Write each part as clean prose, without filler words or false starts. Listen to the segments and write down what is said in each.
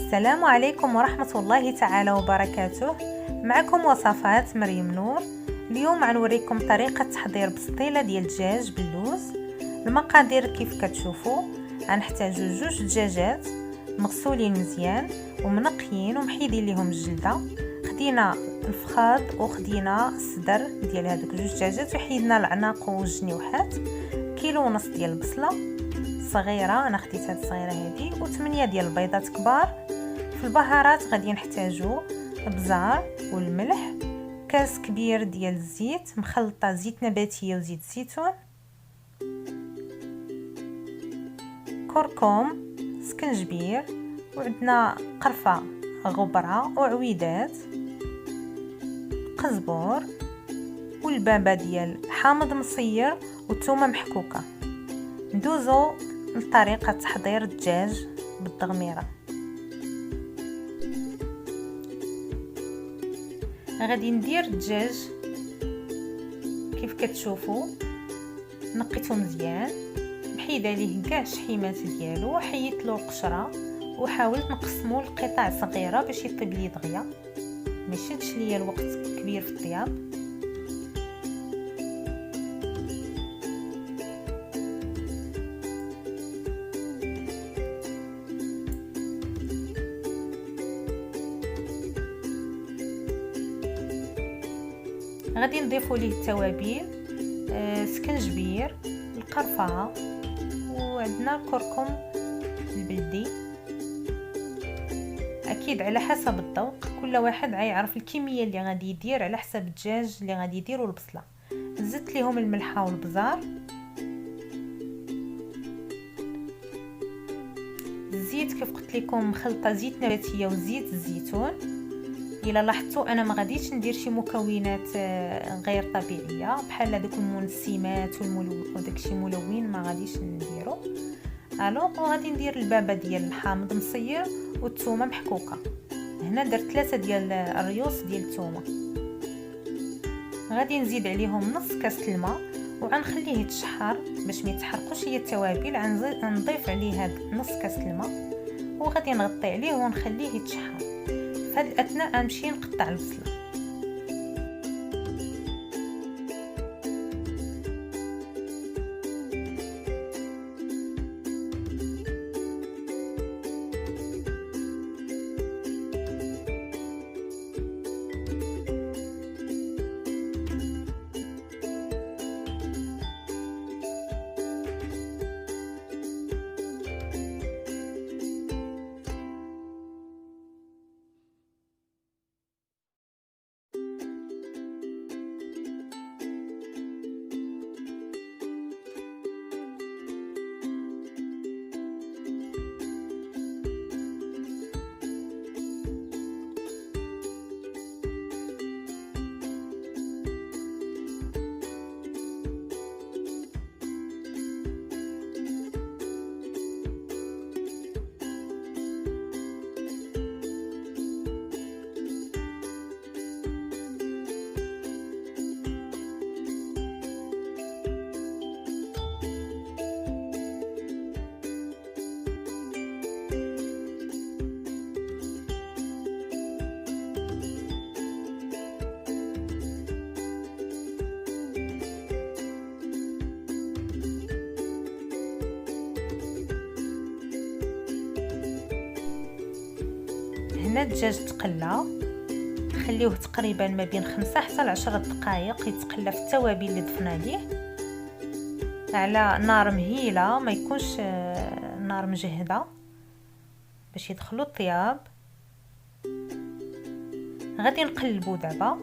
السلام عليكم ورحمة الله تعالى وبركاته. معكم وصفات مريم نور. اليوم غنوريكم طريقة تحضير بسطيلة ديال الدجاج باللوز. المقادير كيف كتشوفوا، غنحتاجو 2 دجاجات مغسولين مزيان ومنقيين ومحيدين ليهم الجلده. خدينا الفخاض وخدينا الصدر ديال هذوك 2 دجاجات وحيدنا العناق والجنيوحات. كيلو ونص ديال البصله صغيره، انا خديت هاد الصغيره هذه، و8 ديال البيضات كبار. في البهارات غادي نحتاجو البزار والملح، كاس كبير ديال الزيت مخلطه زيت نباتيه وزيت الزيتون، كركم، سكنجبير، وعندنا قرفه غبره وعويدات، قزبور، والبابه ديال حامض مصير والثومه محكوكه. ندوزو لطريقه تحضير الدجاج بالتغميره. غادي ندير الدجاج كيف كتشوفوا، نقيته مزيان، محيده ليه كاع الشحيمات ديالو، حيدت له القشره وحاولت نقسمو لقطع صغيره باش يطيب لي دغيا، ما يشدش ليا الوقت كبير في الطياب. غادي نضيفوا ليه التوابل، سكنجبير، القرفه، وعندنا الكركم البلدي. اكيد على حسب الذوق، كل واحد غيعرف الكميه اللي غادي يدير على حسب الدجاج اللي غادي يديرو البصله. زدت ليهم الملحه والبزار، الزيت كيف قلت لكم مخلطه زيت نباتيه وزيت الزيتون. الا لاحظتوا انا ما غاديش ندير شي مكونات غير طبيعيه بحال هذوك المنسمات وداكشي ملون، ما غاديش نديرو. وغادي ندير البابه ديال الحامض مصير والثومه محكوكه. هنا درت 3 ديال الريوس ديال الثومه. غادي نزيد عليهم نص كاس الماء وغنخليه يتشحر باش ما يتحرقوش هي التوابل. غنضيف عليه هذا نص كاس الماء وغادي نغطي عليه ونخليه يتشحر. في هذا الاثناء غنمشي نقطع البصله. هنا الدجاج تقلى، نخليوه تقريبا ما بين 5 حتى 10 دقائق يتقلى في التوابل اللي ضفنا ليه على نار مهيله، ما يكونش نار مجهده باش يدخلوا الطياب. غادي نقلبو دابا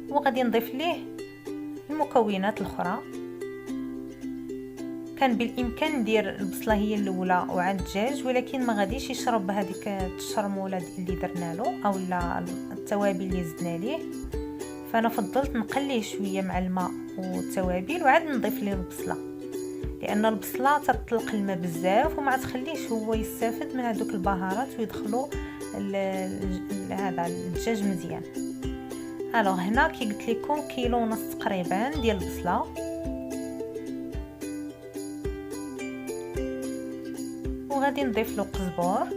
وغادي نضيف ليه المكونات الاخرى. كان بالامكان ندير البصله هي الاولى وعاد الدجاج، ولكن ما غاديش يشرب هذيك التشرموله اللي درنا له او التوابل اللي زدنا ليه، فانا فضلت نقليه شويه مع الماء والتوابل وعاد نضيف ليه البصله، لان البصله تطلق الماء بزاف وما تخليش هو يستافد من هذوك البهارات ويدخلوا هذا الدجاج مزيان. هنا كي قلت لكم كيلو ونص تقريبا ديال البصله، وغادي نضيف له قزبور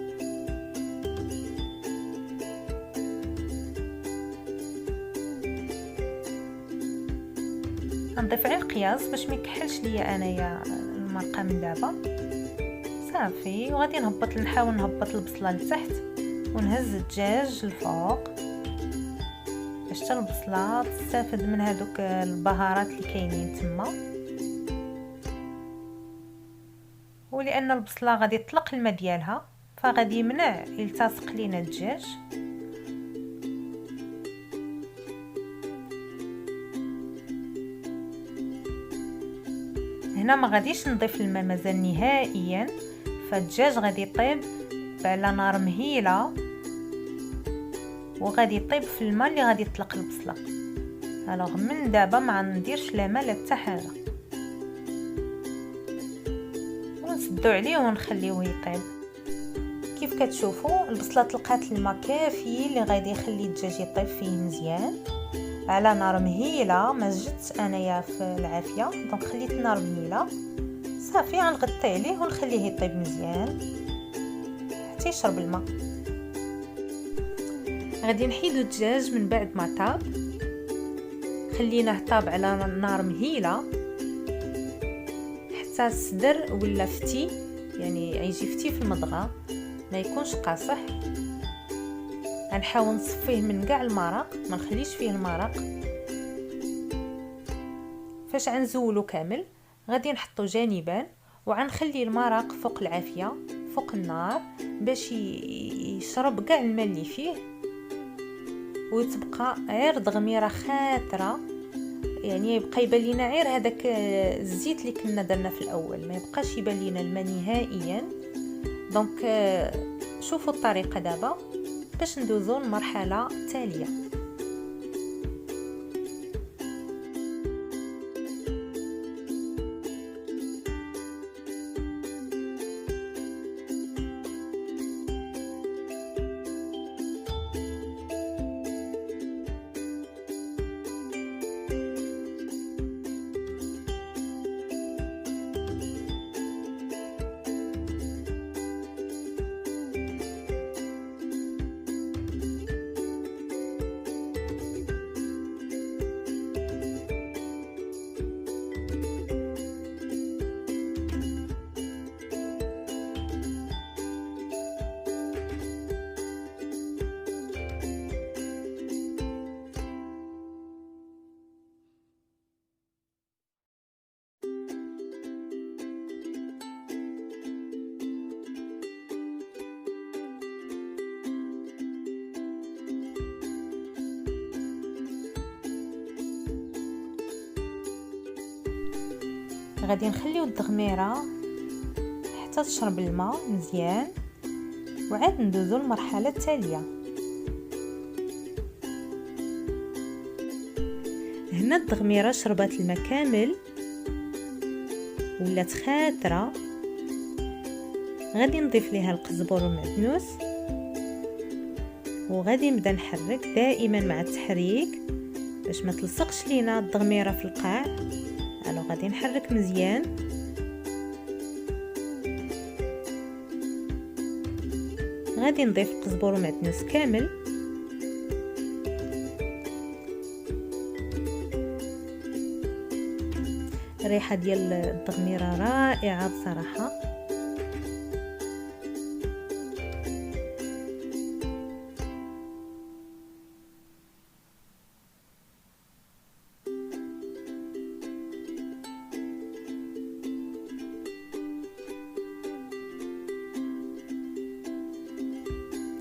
غنضيف غير القياس باش ما يكحلش ليا انايا المرقه من دابا صافي. وغادي نحاول نهبط البصله لتحت ونهز الدجاج لفوق باش حتى البصله تستافد من هذوك البهارات اللي كاينين تما. ولان البصله غادي تطلق الماء ديالها فغادي يمنع يلتصق لينا الدجاج. هنا ما غاديش نضيف الماء مازال نهائيا، فالدجاج غادي يطيب على نار مهيله وغادي يطيب في الماء اللي غادي يطلق البصله. الوغ من دابا ما نديرش لا ماء لا حتى حاجه، ونسدو عليه ونخليوه يطيب. كيف كتشوفوا البصله طلقات الماء كافي اللي غادي يخلي الدجاج يطيب فيه مزيان على نار مهيله. ما زدت انايا في العافيه دونك خليت النار مهيله صافي. غنغطي عليه ونخليه يطيب مزيان حتى يشرب الماء. غادي نحيدو الدجاج من بعد ما طاب، خليناه طاب على نار مهيله حتى الصدر ولا فتي، يعني يجي فتي في المضغه ما يكونش قاصح. غنحاول نصفيه من كاع المرق، ما نخليش فيه المرق. فاش غنزولو كامل غادي نحطو جانبا وغنخلي المرق فوق العافيه فوق النار باش يشرب كاع الماء اللي فيه وتبقى غير دغميره خاطره. يعني يبقى يبان لينا غير هذاك الزيت اللي كنا درنا في الاول، ما يبقاش يبان لينا الماء نهائيا. دونك شوفوا الطريقه دابا باش ندوزو للمرحله التاليه. غادي نخليو التغميره حتى تشرب الماء مزيان وعاد ندوزو للمرحله التاليه. هنا التغميره شربات الماء كامل ولات خاطره. غادي نضيف ليها القزبر والمعدنوس وغادي نبدا نحرك دائما مع التحريك باش ما تلصقش لينا التغميره في القاع. غادي نحرك مزيان. غادي نضيف القزبر والمعدنوس كامل. الريحه ديال التغميره رائعه بصراحه.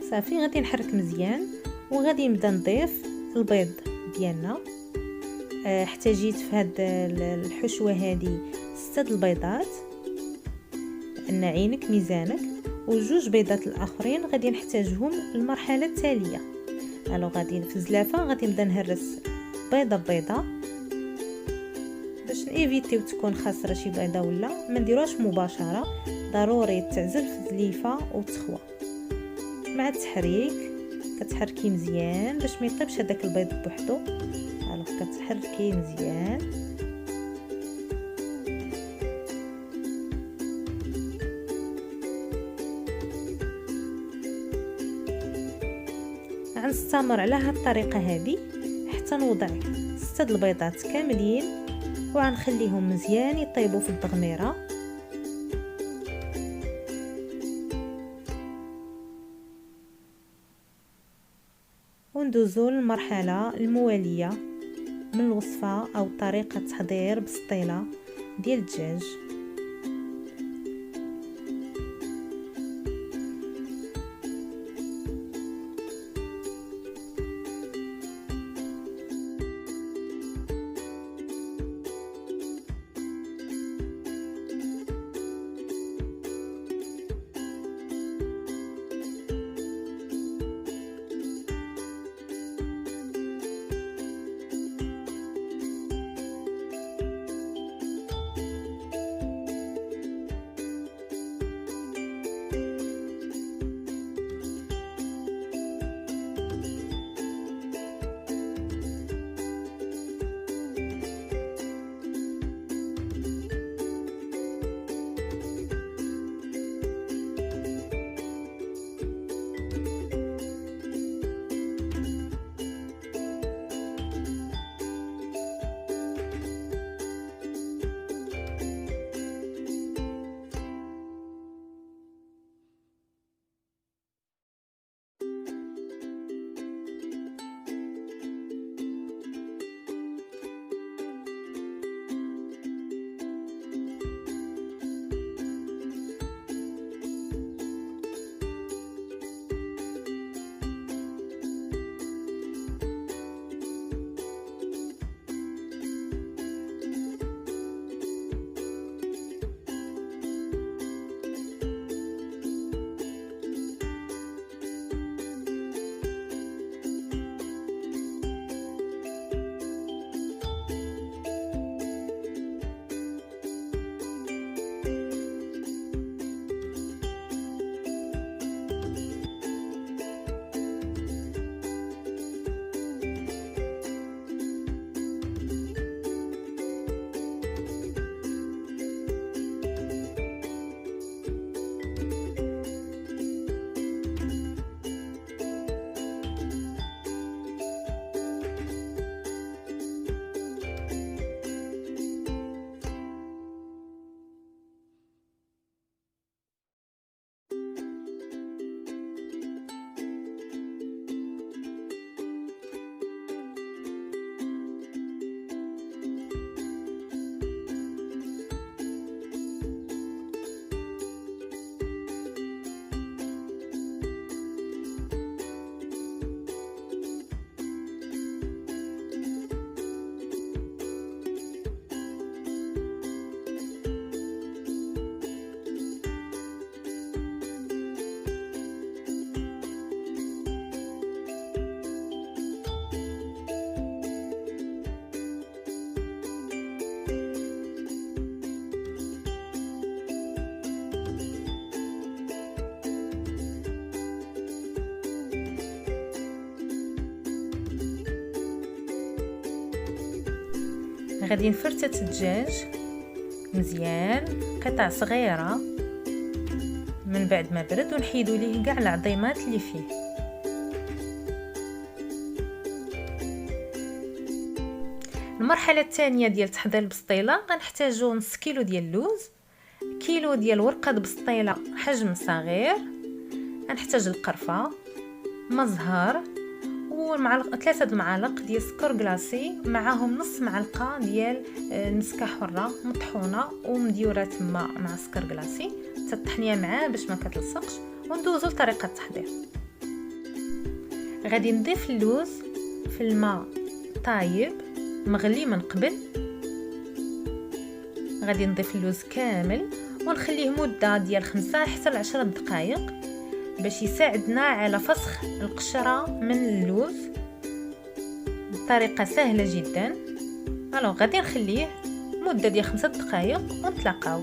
صافي غادي نحرك مزيان وغادي نبدا نضيف البيض ديالنا. احتاجيت في هاد الحشوه هذه 6 البيضات لان عينك ميزانك، وجوج بيضات الاخرين غادي نحتاجهم للمرحله التاليه. غادي في الزلافه غادي نبدا نهرس بيضه بيضه باش نيفيتيو تكون خاسره شي بيضه ولا ما نديروهاش مباشره، ضروري تعزل في الزليفه وتخوى. مع التحريك كتحركي مزيان باش ما يطيبش هذاك البيض بوحدو. كتحركي مزيان. غنستمر على هاد الطريقه هذه حتى نوضع 6 البيضات كاملين وغنخليهم مزيان يطيبوا في الدغميره. وندوزو للمرحله المواليه من الوصفه او طريقه تحضير بسطيله ديال الدجاج. غادي نفرتت الدجاج مزيان قطع صغيره من بعد ما برد، ونحيدو ليه كاع العظيمات اللي فيه. المرحله الثانيه ديال تحضير البسطيله غنحتاجو نص كيلو ديال اللوز، كيلو ديال ورقه بسطيله حجم صغير، غنحتاج القرفه، ما زهر، ومعلقه 3 معالق ديال سكر كلاصي، معاهم نص معلقه ديال مسكه حره مطحونه ومديوره تما مع سكر كلاصي، تطحنيها معاه باش ما كتلصقش. وندوزو لطريقه التحضير. غادي نضيف اللوز في الماء طايب مغلي من قبل، غادي نضيف اللوز كامل ونخليه مده ديال 5 حتى ل 10 دقائق باش يساعدنا على فسخ القشره من اللوز بطريقه سهله جدا. غادي نخليه مده ديال 5 دقائق ونتلاقاو.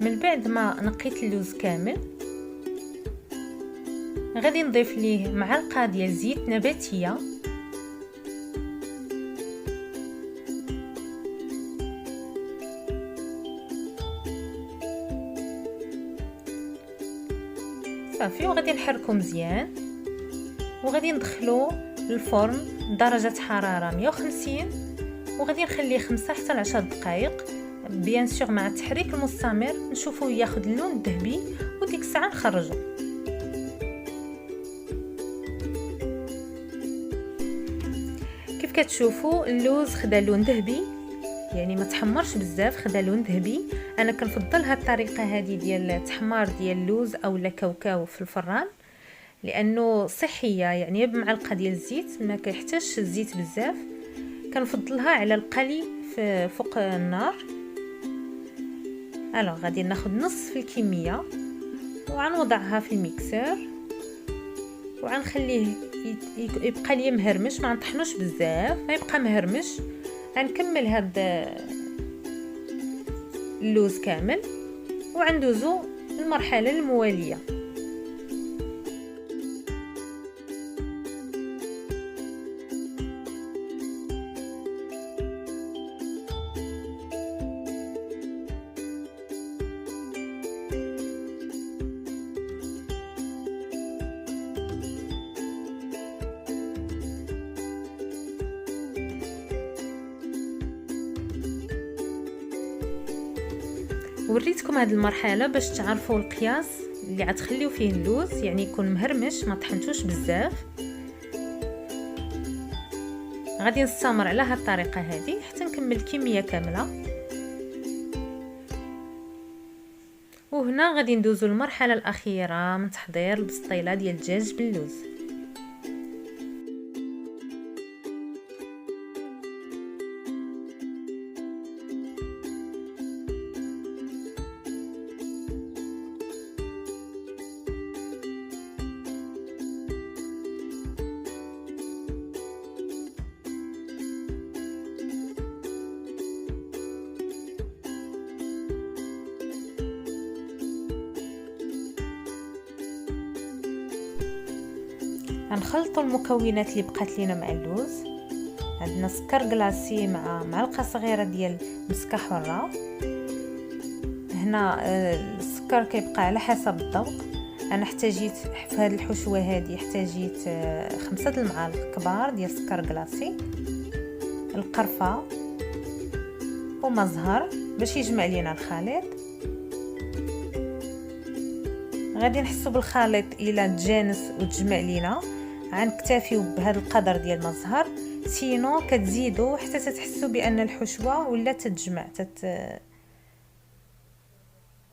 من بعد ما نقيت اللوز كامل غادي نضيف ليه معلقه ديال زيت نباتيه صافي، وغادي نحركو مزيان وغادي ندخلو للفرن درجه حراره 150 وغادي نخليه 5 حتى ل 10 دقائق بيان سور مع التحريك المستمر نشوفوه ياخذ اللون الذهبي وديك الساعه نخرجو. كيف كتشوفوا اللوز خدا لون ذهبي، يعني ما تحمرش بزاف، خدا لون ذهبي. انا كنفضل هاد الطريقه هذه ديال تحمار ديال اللوز اولا كاوكاو في الفران لانه صحيه، يعني بمعلقه ديال الزيت ما كيحتاجش الزيت بزاف. كنفضلها على القلي فوق النار. غادي ناخذ نصف الكميه وغنوضعها في الميكسور وغنخليه يبقى لي مهرمش، ما نطحنوش بزاف، غيبقى مهرمش. غنكمل هاد اللوز كامل وغندوزو للمرحله المواليه. وريتكم هذه المرحله باش تعرفوا القياس اللي غتخليو فيه اللوز، يعني يكون مهرمش ما طحنتوش بزاف. غادي نستمر على هذه الطريقه هذه حتى نكمل الكميه كامله. وهنا غادي ندوزو للمرحله الاخيره من تحضير البسطيله ديال الدجاج باللوز. غنخلطوا المكونات اللي بقات لينا مع اللوز. عندنا سكر كلاصي مع معلقه صغيره ديال مسكه حره. هنا السكر كيبقى على حسب الذوق. انا احتاجيت في هذه الحشوه هذه احتاجيت 5 المعالق كبار ديال سكر كلاصي، القرفه وما زهر باش يجمع لينا الخليط. غادي نحسوا بالخليط الى تجانس وتجمع لينا. غنكتفيو بهذا القدر ديال ما زهر، سينو كتزيدوا حتى تحسوا بان الحشوه ولا تتجمع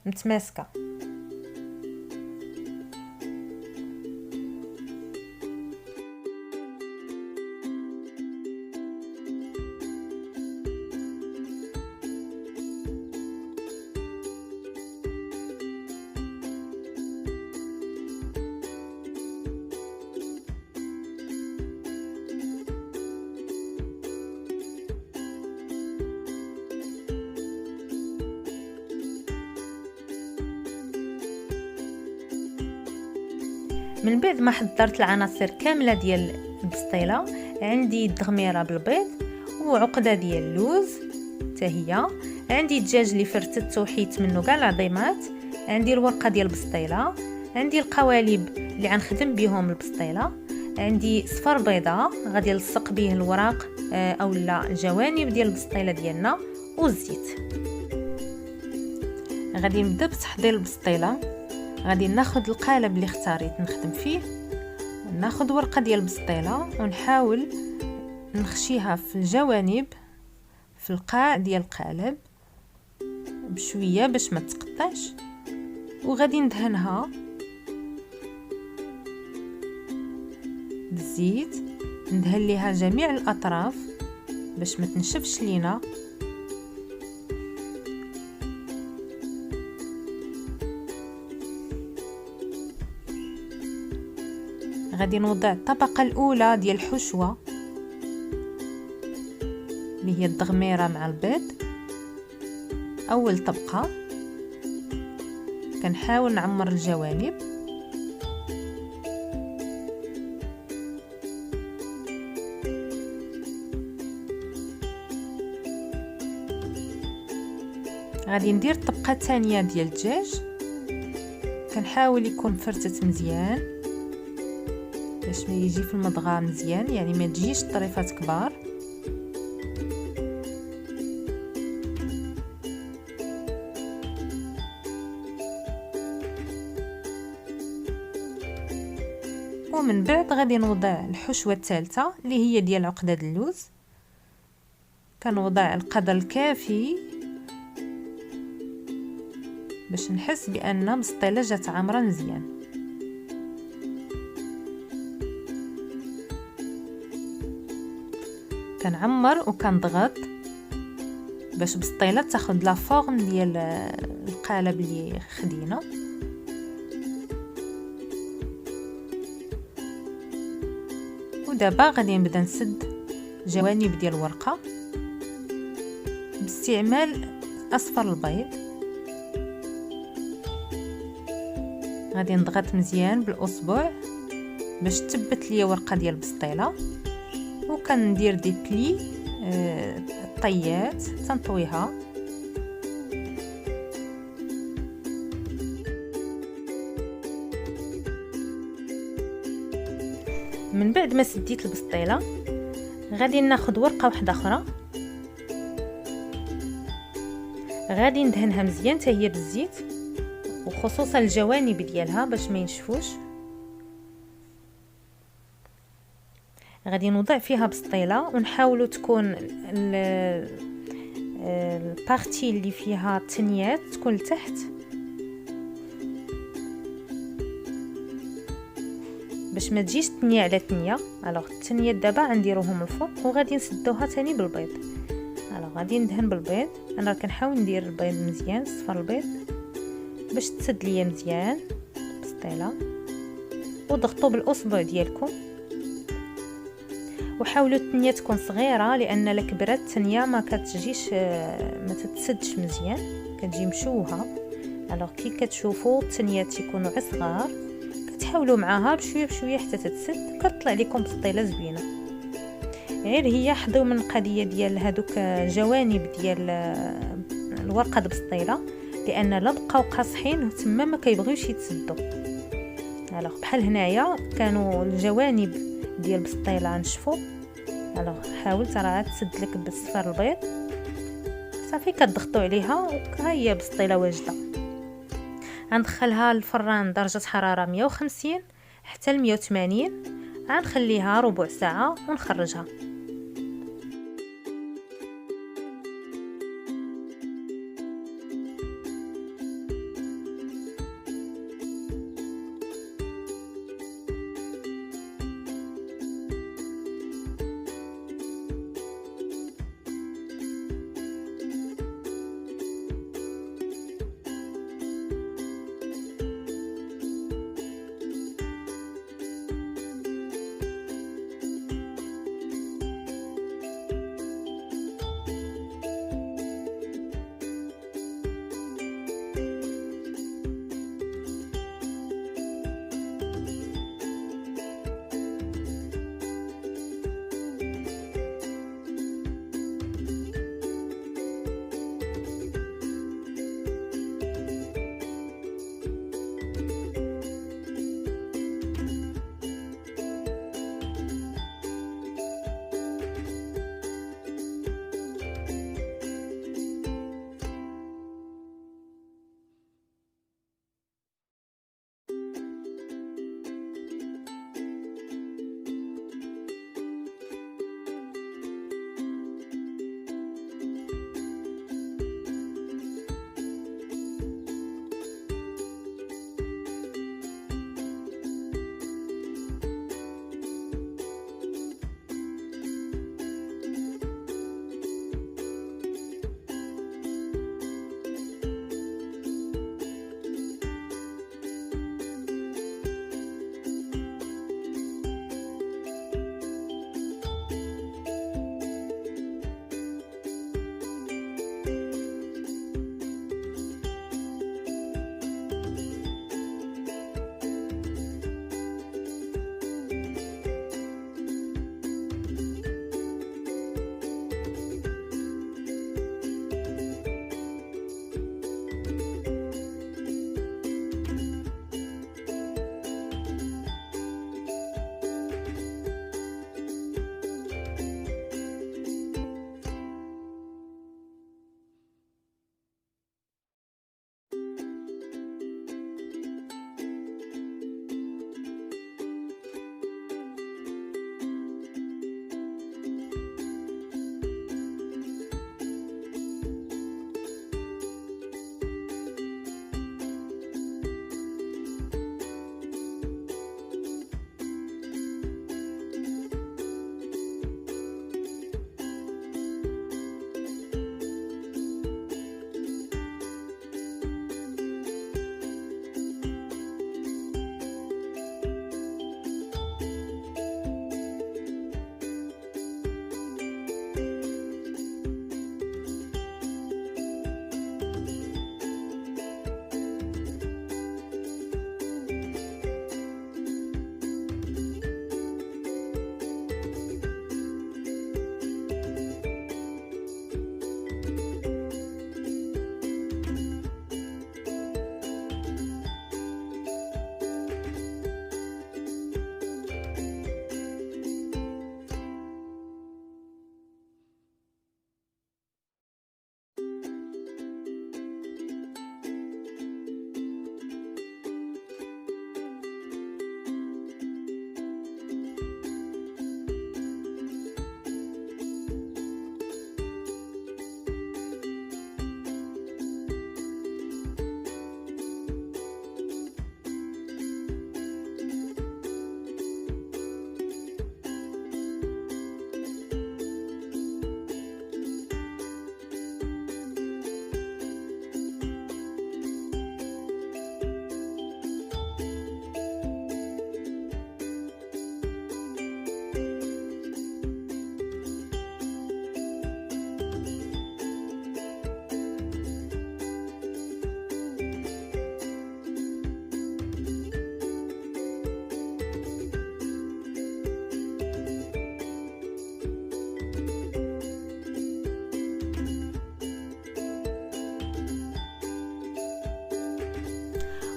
متماسكه. من بعد ما حضرت العناصر كامله ديال البسطيله، عندي الدغميره بالبيض وعقده ديال اللوز حتى هي، عندي الدجاج اللي فرتت وحيت منه كاع العظيمات، عندي الورقه ديال البسطيله، عندي القوالب اللي غنخدم بهم البسطيله، عندي صفر بيضه غادي نلصق به الوراق اولا الجوانب ديال البسطيله ديالنا والزيت. غادي نبدا بتحضير البسطيله. غادي ناخذ القالب اللي اختاريت نخدم فيه، ناخذ ورقه ديال البسطيله ونحاول نخشيها في الجوانب في القاع ديال القالب بشويه باش ما تقطعش، وغادي ندهنها بالزيت، ندهن ليها جميع الاطراف باش ما تنشفش لينا. غادي نوضع الطبقه الاولى ديال الحشوه اللي هي الدغميره مع البيض، اول طبقه. كنحاول نعمر الجوانب. غادي ندير الطبقه الثانيه ديال الدجاج، كنحاول يكون مفرتت مزيان باش ما يجي في المضغه مزيان، يعني ما تجيش طريفات كبار. ومن بعد غادي نوضع الحشوه الثالثه اللي هي ديال عقدة اللوز. كنوضع القدر الكافي باش نحس بان مسطيله جات عامره مزيان. كنعمر وكنضغط باش بسطيله تاخذ لا فورم ديال القالب اللي خدينا. ودابا غادي نبدا نسد جوانب ديال الورقه باستعمال اصفر البيض. غادي نضغط مزيان بالاصبع باش تثبت ليا ورقه ديال البسطيله، وكندير دي بلي الطيات تنطويها. من بعد ما سديت البسطيله غادي ناخذ ورقه واحده اخرى، غادي ندهنها مزيان حتى هي بالزيت، وخصوصا الجوانب ديالها باش ما ينشفوش. غادي نوضع فيها بسطيله ونحاولوا تكون البارتي اللي فيها التنيات تكون لتحت، باش ما تجيش تنيه على تنيه. الوغ التنيات دابا غنديروهم الفوق وغادي نسدوها تاني بالبيض. الوغ غادي ندهن بالبيض، انا كنحاول ندير البيض مزيان، صفر البيض باش تسد ليا مزيان البسطيله. وضغطوا بالاصبع ديالكم وحاولوا التنيه تكون صغيره، لان لا كبرت التنيه ما كتجيش ما تتسدش مزيان، كتجي مشوهه. الوغ كي كتشوفوا التنيات يكونوا صغار كتحاولوا معاها بشويه بشويه حتى تتسد، كتطلع لكم بسطيله زوينه. غير هي حظوا من القضيه ديال هذوك جوانب ديال الورقه البسطيله، لان لا بقاو قاصحين تما ما كيبغيوش يتسدوا. الوغ بحال هنايا كانوا الجوانب ديال البسطيله نشفوا. الوغ حاول راه تسد لك بالصفر البيض صافي، كتضغطوا عليها وها هي بسطيله واجده. غندخلها للفران درجه حراره 150 حتى ل 180، غنخليها ربع ساعه ونخرجها.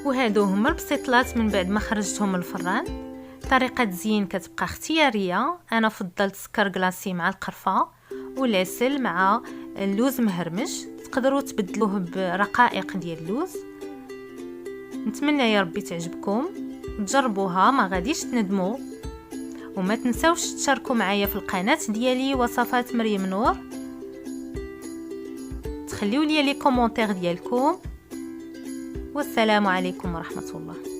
وهادو هما البسيطلات من بعد ما خرجتهم من الفران. طريقه تزيين كتبقى اختياريه، انا فضلت سكر كلاصي مع القرفه والعسل مع اللوز مهرمش، تقدروا تبدلوه برقائق ديال اللوز. نتمنى يا ربي تعجبكم، تجربوها ما غاديش تندموا. وما تنساوش تشاركوا معايا في القناه ديالي وصفات مريم نور، تخليوا لي كومونتير ديالكم. والسلام عليكم ورحمه الله.